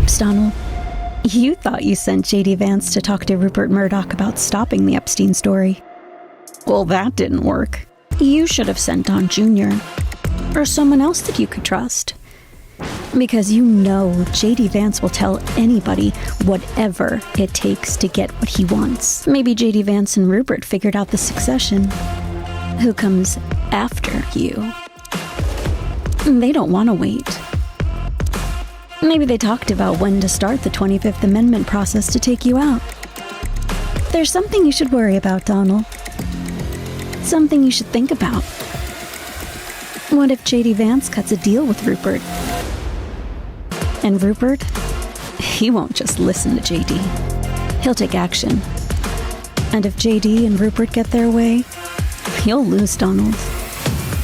Oops, Donald. You thought you sent J.D. Vance to talk to Rupert Murdoch about stopping the Epstein story. Well, that didn't work. You should have sent Don Jr. or someone else that you could trust. Because you know J.D. Vance will tell anybody whatever it takes to get what he wants. Maybe J.D. Vance and Rupert figured out the succession. Who comes after you? They don't want to wait. Maybe they talked about when to start the 25th Amendment process to take you out. There's something you should worry about, Donald. Something you should think about. What if J.D. Vance cuts a deal with Rupert? And Rupert, he won't just listen to J.D. He'll take action. And if J.D. and Rupert get their way, you'll lose, Donald.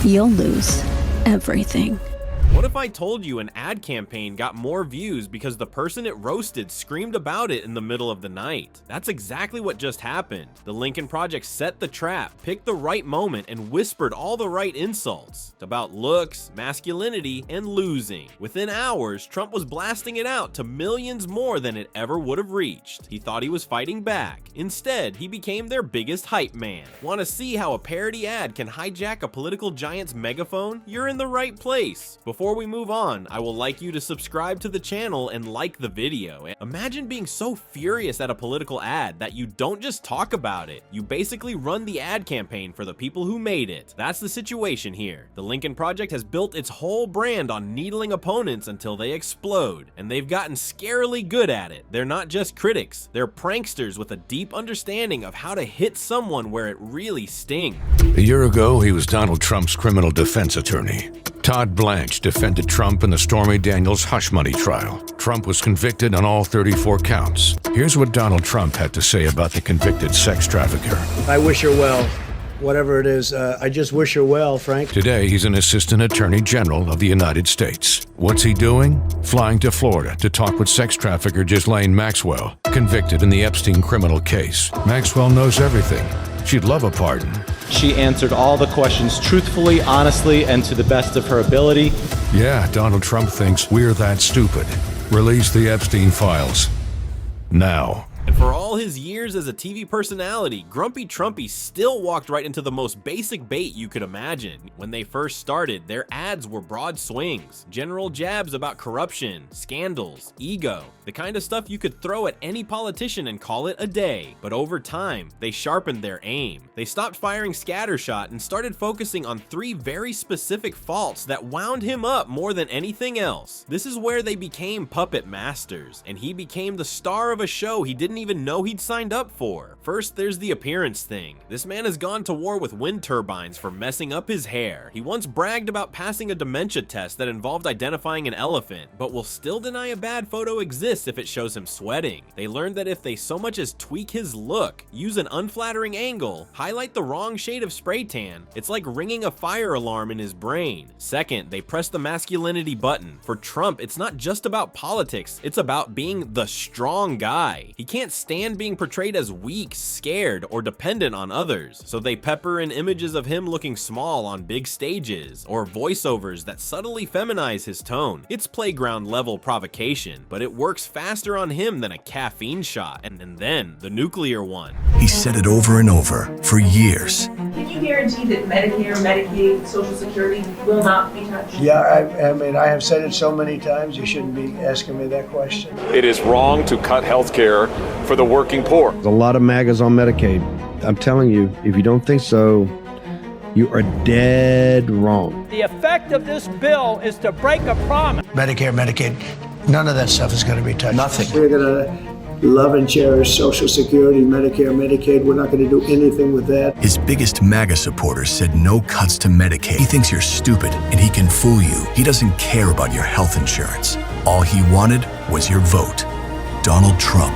You'll lose everything. What if I told you an ad campaign got more views because the person it roasted screamed about it in the middle of the night? That's exactly what just happened. The Lincoln Project set the trap, picked the right moment, and whispered all the right insults about looks, masculinity, and losing. Within hours, Trump was blasting it out to millions more than it ever would have reached. He thought he was fighting back. Instead, he became their biggest hype man. Want to see how a parody ad can hijack a political giant's megaphone? You're in the right place. Before we move on, I will like you to subscribe to the channel and like the video. Imagine being so furious at a political ad that you don't just talk about it. You basically run the ad campaign for the people who made it. That's the situation here. The Lincoln Project has built its whole brand on needling opponents until they explode, and they've gotten scarily good at it. They're not just critics, they're pranksters with a deep understanding of how to hit someone where it really stings. A year ago, he was Donald Trump's criminal defense attorney. Todd Blanche defended Trump in the Stormy Daniels hush money trial. Trump was convicted on all 34 counts. Here's what Donald Trump had to say about the convicted sex trafficker. I wish her well. Whatever it is, I just wish her well, Frank. Today, he's an assistant attorney general of the United States. What's he doing? Flying to Florida to talk with sex trafficker Ghislaine Maxwell, convicted in the Epstein criminal case. Maxwell knows everything. She'd love a pardon. She answered all the questions truthfully, honestly, and to the best of her ability. Yeah, Donald Trump thinks we're that stupid. Release the Epstein files. Now. And for all his years as a TV personality, Grumpy Trumpy still walked right into the most basic bait you could imagine. When they first started, their ads were broad swings, general jabs about corruption, scandals, ego, the kind of stuff you could throw at any politician and call it a day. But over time, they sharpened their aim. They stopped firing scattershot and started focusing on 3 very specific faults that wound him up more than anything else. This is where they became puppet masters, and he became the star of a show he didn't even know he'd signed up for. First, there's the appearance thing. This man has gone to war with wind turbines for messing up his hair. He once bragged about passing a dementia test that involved identifying an elephant, but will still deny a bad photo exists if it shows him sweating. They learned that if they so much as tweak his look, use an unflattering angle, highlight the wrong shade of spray tan, it's like ringing a fire alarm in his brain. Second, they press the masculinity button. For Trump, it's not just about politics, it's about being the strong guy. He can't stand being portrayed as weak, scared, or dependent on others, so they pepper in images of him looking small on big stages, or voiceovers that subtly feminize his tone. It's playground level provocation, but it works faster on him than a caffeine shot, and then the nuclear one. He said it over and over for years. Can you guarantee that Medicare, Medicaid, Social Security will not be touched? Yeah, I mean, I have said it so many times, you shouldn't be asking me that question. It is wrong to cut health care for the working poor. There's a lot of MAGAs on Medicaid. I'm telling you, if you don't think so, you are dead wrong. The effect of this bill is to break a promise. Medicare, Medicaid, none of that stuff is going to be touched. Nothing. We're going to love and cherish Social Security, Medicare, Medicaid. We're not going to do anything with that. His biggest MAGA supporters said no cuts to Medicaid. He thinks you're stupid and he can fool you. He doesn't care about your health insurance. All he wanted was your vote. Donald Trump.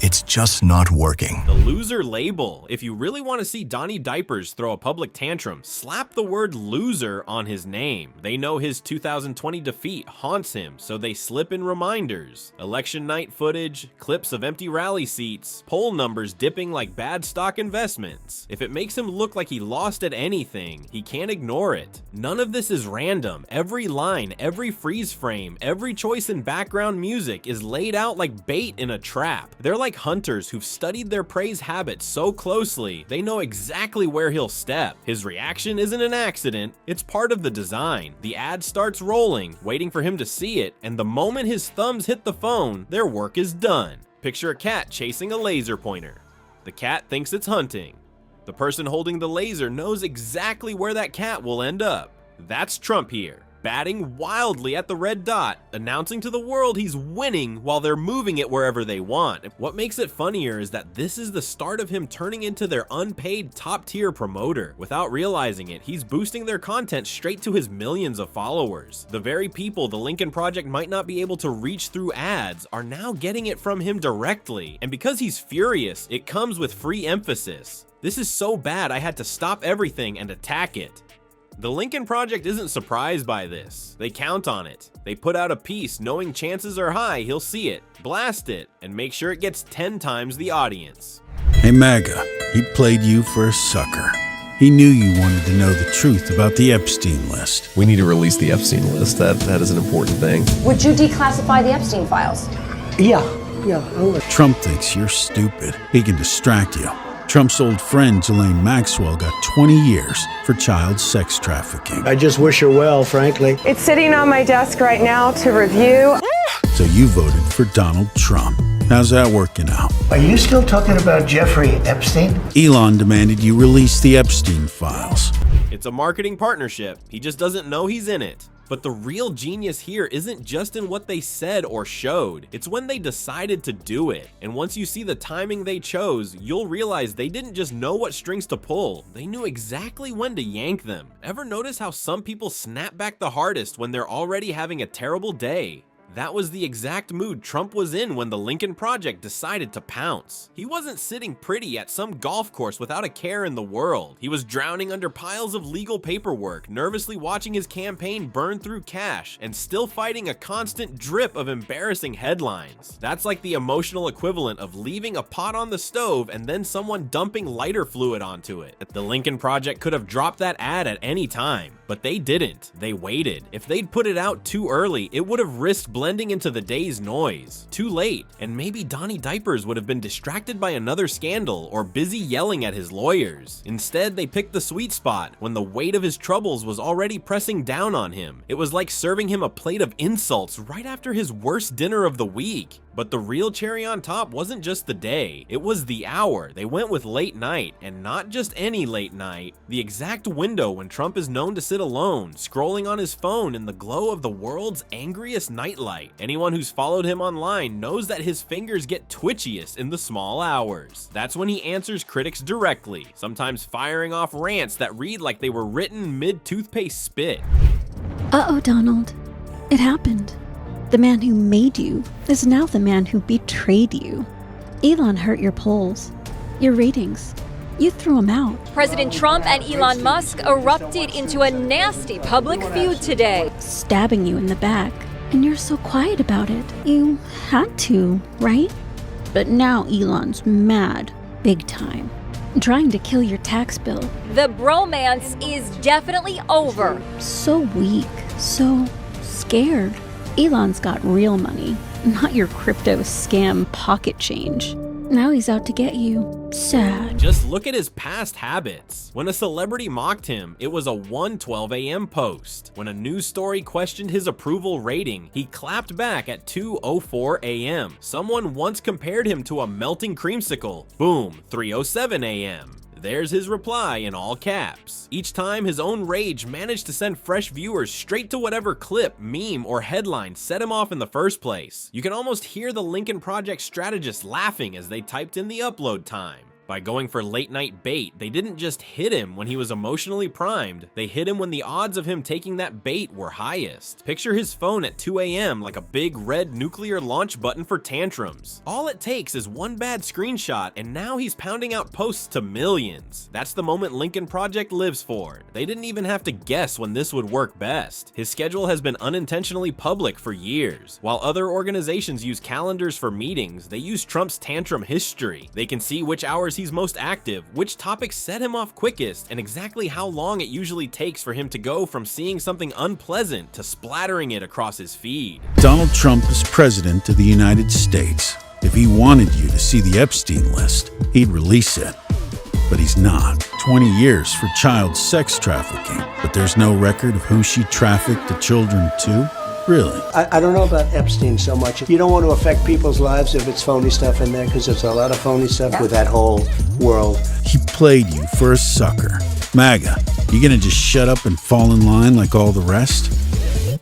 It's just not working. The loser label. If you really want to see Donnie Diapers throw a public tantrum, slap the word loser on his name. They know his 2020 defeat haunts him, so they slip in reminders. Election night footage, clips of empty rally seats, poll numbers dipping like bad stock investments. If it makes him look like he lost at anything, he can't ignore it. None of this is random. Every line, every freeze frame, every choice in background music is laid out like bait in a trap. They're like hunters who've studied their prey's habits so closely, they know exactly where he'll step. His reaction isn't an accident, it's part of the design. The ad starts rolling, waiting for him to see it, and the moment his thumbs hit the phone, their work is done. Picture a cat chasing a laser pointer. The cat thinks it's hunting. The person holding the laser knows exactly where that cat will end up. That's Trump here, batting wildly at the red dot, announcing to the world he's winning while they're moving it wherever they want. What makes it funnier is that this is the start of him turning into their unpaid top-tier promoter. Without realizing it, he's boosting their content straight to his millions of followers. The very people the Lincoln Project might not be able to reach through ads are now getting it from him directly. And because he's furious, it comes with free emphasis. This is so bad I had to stop everything and attack it. The Lincoln Project isn't surprised by this. They count on it. They put out a piece knowing chances are high he'll see it, blast it, and make sure it gets 10 times the audience. Hey MAGA, he played you for a sucker. He knew you wanted to know the truth about the Epstein list. We need to release the Epstein list. That is an important thing. Would you declassify the Epstein files? Yeah. Trump thinks you're stupid. He can distract you. Trump's old friend Ghislaine Maxwell got 20 years for child sex trafficking. I just wish her well, frankly. It's sitting on my desk right now to review. So you voted for Donald Trump. How's that working out? Are you still talking about Jeffrey Epstein? Elon demanded you release the Epstein files. It's a marketing partnership. He just doesn't know he's in it. But the real genius here isn't just in what they said or showed, it's when they decided to do it. And once you see the timing they chose, you'll realize they didn't just know what strings to pull, they knew exactly when to yank them. Ever notice how some people snap back the hardest when they're already having a terrible day? That was the exact mood Trump was in when the Lincoln Project decided to pounce. He wasn't sitting pretty at some golf course without a care in the world. He was drowning under piles of legal paperwork, nervously watching his campaign burn through cash, and still fighting a constant drip of embarrassing headlines. That's like the emotional equivalent of leaving a pot on the stove and then someone dumping lighter fluid onto it. The Lincoln Project could have dropped that ad at any time, but they didn't. They waited. If they'd put it out too early, it would have risked blending into the day's noise. Too late, and maybe Donnie Diapers would have been distracted by another scandal or busy yelling at his lawyers. Instead, they picked the sweet spot when the weight of his troubles was already pressing down on him. It was like serving him a plate of insults right after his worst dinner of the week. But the real cherry on top wasn't just the day, it was the hour. They went with late night, and not just any late night, the exact window when Trump is known to sit alone, scrolling on his phone in the glow of the world's angriest nightlight. Anyone who's followed him online knows that his fingers get twitchiest in the small hours. That's when he answers critics directly, sometimes firing off rants that read like they were written mid-toothpaste spit. Uh-oh, Donald. It happened. The man who made you is now the man who betrayed you. Elon hurt your polls, your ratings. You threw him out. President Trump and Elon Musk erupted into a nasty public feud today. Stabbing you in the back. And you're so quiet about it. You had to, right? But now Elon's mad, big time. Trying to kill your tax bill. The bromance is definitely over. So weak, so scared. Elon's got real money, not your crypto scam pocket change. Now he's out to get you. Sad. Just look at his past habits. When a celebrity mocked him, it was a 1:12 a.m. post. When a news story questioned his approval rating, he clapped back at 2:04 a.m. Someone once compared him to a melting creamsicle. Boom, 3:07 a.m. There's his reply in all caps. Each time, his own rage managed to send fresh viewers straight to whatever clip, meme, or headline set him off in the first place. You can almost hear the Lincoln Project strategists laughing as they typed in the upload time. By going for late night bait, they didn't just hit him when he was emotionally primed, they hit him when the odds of him taking that bait were highest. Picture his phone at 2 a.m. like a big red nuclear launch button for tantrums. All it takes is one bad screenshot and now he's pounding out posts to millions. That's the moment Lincoln Project lives for. They didn't even have to guess when this would work best. His schedule has been unintentionally public for years. While other organizations use calendars for meetings, they use Trump's tantrum history. They can see which hours he's most active, which topics set him off quickest, and exactly how long it usually takes for him to go from seeing something unpleasant to splattering it across his feed. Donald Trump is president of the United States. If he wanted you to see the Epstein list, he'd release it. But he's not. 20 years for child sex trafficking, but there's no record of who she trafficked the children to? Really? I don't know about Epstein so much. You don't want to affect people's lives if it's phony stuff in there, because there's a lot of phony stuff with that whole world. He played you for a sucker. MAGA, you gonna just shut up and fall in line like all the rest?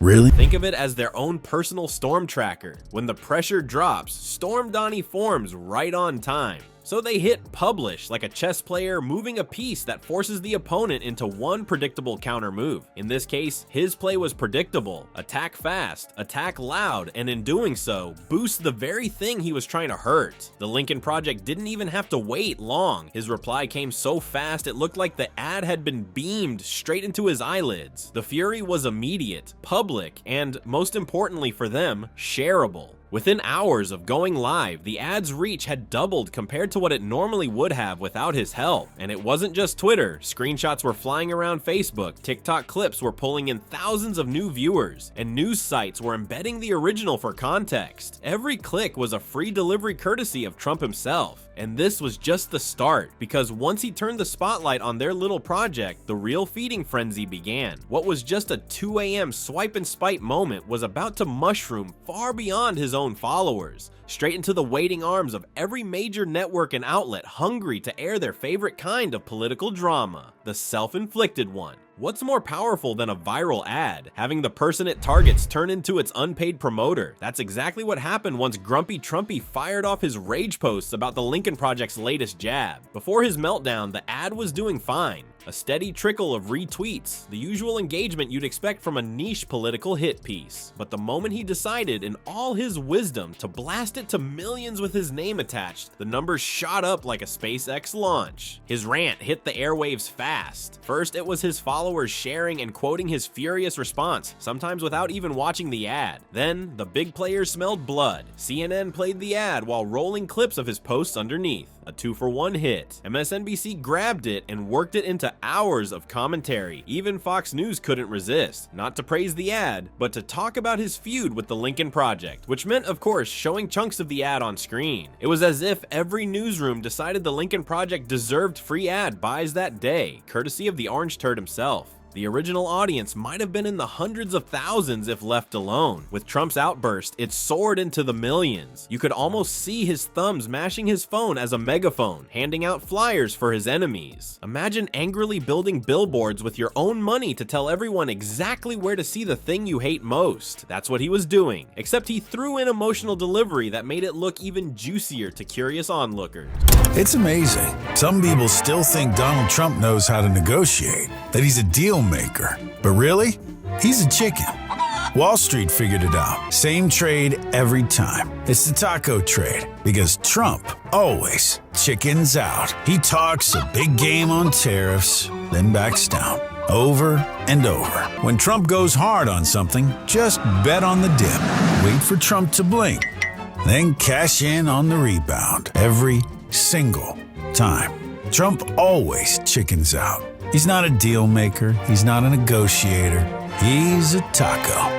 Really? Think of it as their own personal storm tracker. When the pressure drops, Storm Donnie forms right on time. So they hit publish like a chess player moving a piece that forces the opponent into one predictable counter move. In this case, his play was predictable: attack fast, attack loud, and in doing so, boost the very thing he was trying to hurt. The Lincoln Project didn't even have to wait long. His reply came so fast it looked like the ad had been beamed straight into his eyelids. The fury was immediate, public, and most importantly for them, shareable. Within hours of going live, the ad's reach had doubled compared to what it normally would have without his help. And it wasn't just Twitter. Screenshots were flying around Facebook, TikTok clips were pulling in thousands of new viewers, and news sites were embedding the original for context. Every click was a free delivery courtesy of Trump himself. And this was just the start, because once he turned the spotlight on their little project, the real feeding frenzy began. What was just a 2 a.m. swipe and spite moment was about to mushroom far beyond his own followers, straight into the waiting arms of every major network and outlet hungry to air their favorite kind of political drama, the self-inflicted one. What's more powerful than a viral ad? Having the person it targets turn into its unpaid promoter. That's exactly what happened once Grumpy Trumpy fired off his rage posts about the Lincoln Project's latest jab. Before his meltdown, the ad was doing fine. A steady trickle of retweets, the usual engagement you'd expect from a niche political hit piece. But the moment he decided, in all his wisdom, to blast it to millions with his name attached, the numbers shot up like a SpaceX launch. His rant hit the airwaves fast. First, it was his followers sharing and quoting his furious response, sometimes without even watching the ad. Then, the big players smelled blood. CNN played the ad while rolling clips of his posts underneath. A 2-for-1 hit. MSNBC grabbed it and worked it into hours of commentary. Even Fox News couldn't resist, not to praise the ad, but to talk about his feud with the Lincoln Project, which meant, of course, showing chunks of the ad on screen. It was as if every newsroom decided the Lincoln Project deserved free ad buys that day, courtesy of the orange turd himself. The original audience might have been in the hundreds of thousands if left alone. With Trump's outburst, it soared into the millions. You could almost see his thumbs mashing his phone as a megaphone, handing out flyers for his enemies. Imagine angrily building billboards with your own money to tell everyone exactly where to see the thing you hate most. That's what he was doing, except he threw in emotional delivery that made it look even juicier to curious onlookers. It's amazing. Some people still think Donald Trump knows how to negotiate, that he's a deal maker. But really, he's a chicken. Wall Street figured it out. Same trade every time. It's the taco trade, because Trump always chickens out. He talks a big game on tariffs, then backs down. Over and over. When Trump goes hard on something, just bet on the dip. Wait for Trump to blink, then cash in on the rebound. Every single time. Trump always chickens out. He's not a deal maker. He's not a negotiator. He's a taco.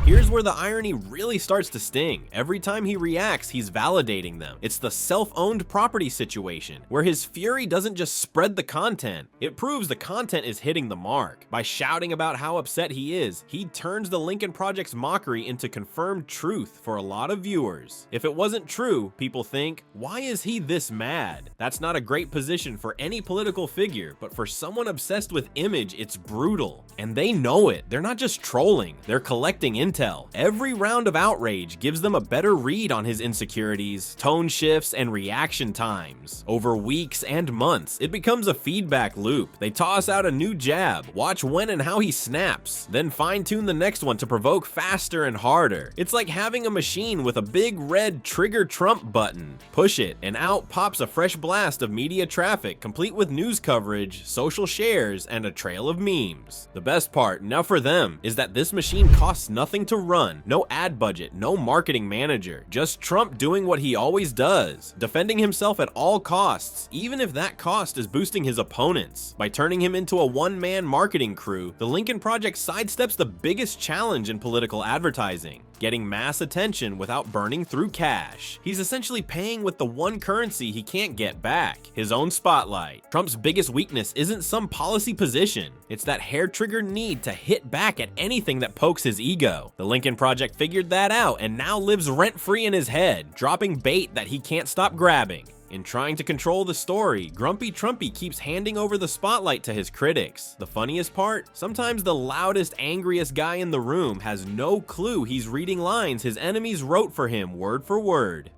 Here's where the irony really starts to sting. Every time he reacts, he's validating them. It's the self-owned property situation, where his fury doesn't just spread the content, it proves the content is hitting the mark. By shouting about how upset he is, he turns the Lincoln Project's mockery into confirmed truth for a lot of viewers. If it wasn't true, people think, why is he this mad? That's not a great position for any political figure, but for someone obsessed with image, it's brutal. And they know it. They're not just trolling, they're collecting intel. intel. Every round of outrage gives them a better read on his insecurities, tone shifts, and reaction times. Over weeks and months, it becomes a feedback loop. They toss out a new jab, watch when and how he snaps, then fine-tune the next one to provoke faster and harder. It's like having a machine with a big red trigger Trump button. Push it, and out pops a fresh blast of media traffic, complete with news coverage, social shares, and a trail of memes. The best part, now for them, is that this machine costs nothing to run. No ad budget, no marketing manager, just Trump doing what he always does, defending himself at all costs, even if that cost is boosting his opponents. By turning him into a one-man marketing crew, the Lincoln Project sidesteps the biggest challenge in political advertising: getting mass attention without burning through cash. He's essentially paying with the one currency he can't get back: his own spotlight. Trump's biggest weakness isn't some policy position, it's that hair-trigger need to hit back at anything that pokes his ego. The Lincoln Project figured that out and now lives rent-free in his head, dropping bait that he can't stop grabbing. In trying to control the story, Grumpy Trumpy keeps handing over the spotlight to his critics. The funniest part? Sometimes the loudest, angriest guy in the room has no clue he's reading lines his enemies wrote for him word for word.